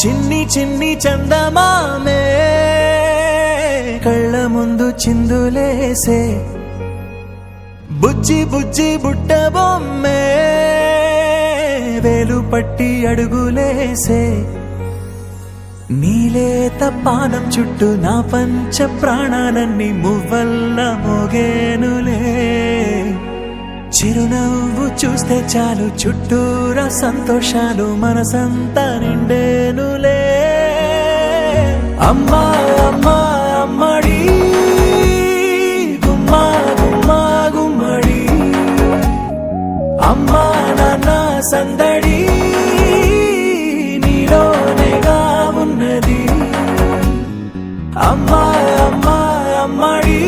చిన్ని చిన్ని చందమామే కళ్ళ ముందు చిందులేసే బుజ్జి బుజ్జి బుట్ట బొమ్మే వేలు పట్టి అడుగులేసే నీలేత పానం చుట్టూ నా పంచ ప్రాణాలన్నీ మువ్వల్ల మోగేనులే చిరునవ్వు చూస్తే చాలు చుట్టూరా సంతోషాలు మనసంతా నిండేనులే అమ్మా అమ్మా అమ్మడి గుమ్మా గుమ్మా గుమ్మడి అమ్మా నాన్న సందడి నీలోనేగా ఉన్నది అమ్మా అమ్మా అమ్మడి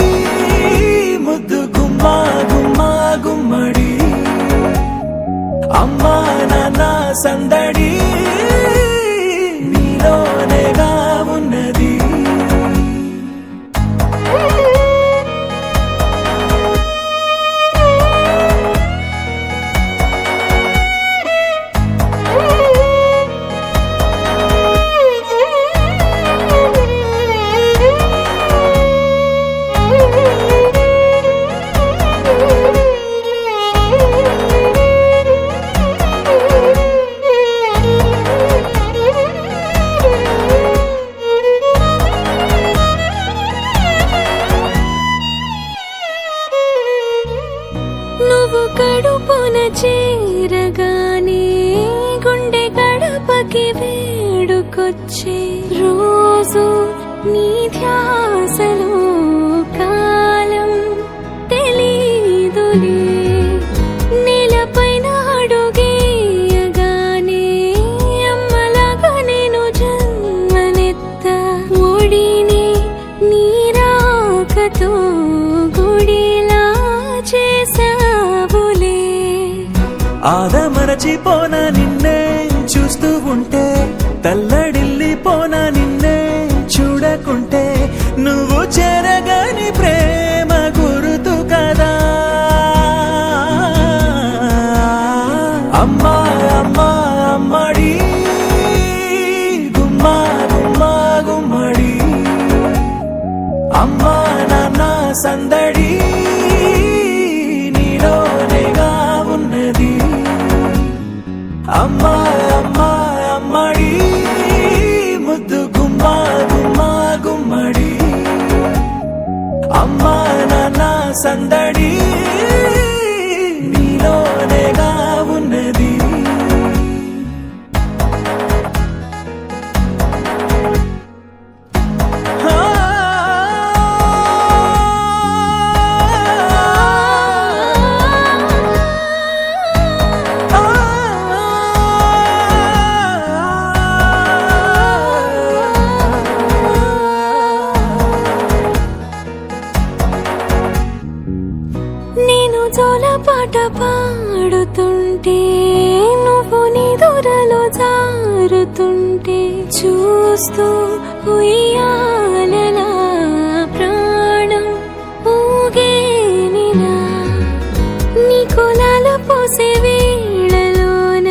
ముద్దు గుమ్మా గుమ్మా గుమ్మడి అమ్మా నాన్న సందడి నీలోనేగా ఉన్నది నువ్వు కడుపున చేరగానే గుండె గడపకి వేడుకొచ్చే రోజు నీ ధ్యాసలో కాలం తెలీదులే నేలపైన అడుగేయగానే అమ్మలాగా నేను జన్మనెత్త ఒడిని నీ రాకతో గుడిలా చేసావులే ఆదమరచిపోన నిన్నే చూస్తూ ఉంటే తల్లడిల్లిపోన నిన్నే చూడకుంటే నువ్వు చెరగని ప్రేమ గుర్తు కదా అమ్మా అమ్మా అమ్మడి గుమ్మా గుమ్మా గుమ్మడి అమ్మా నాన్న సందడి నీలోనేగా ఉన్నది అమ్మా అమ్మా అమ్మడి ముద్దు గుమ్మా గుమ్మా గుమ్మడి అమ్మా నాన్న సందడి నీలోనేగా ఉన్నది నేను జోలపాట పాడుతుంటే నువ్వు నిదురలో జారుతుంటే చూస్తూ ఉయ్యాలలా ప్రాణం ఊగేనినా నీ కులాల పోసే వేళలోన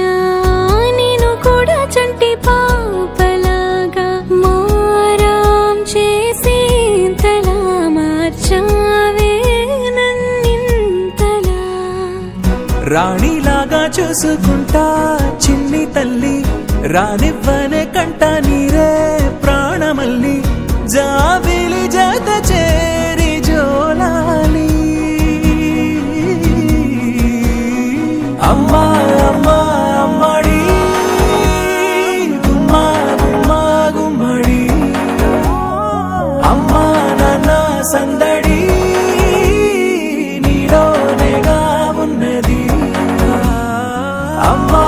నేను కూడా చంటి పాపలాగా మారాం చేసేంతలా మార్చావే రాణిలాగా చూసుకుంటా చిన్ని తల్లి రానివ్వనే కంట నీరే ప్రాణమల్లి జాబిలి జత చేరి జోలాలి అమ్మా అమ్మా అమ్మడి గుమ్మా గుమ్మా గుమ్మడి అమ్మా నాన్న సందడి నీలోనేగా ఉన్నది అమ్మా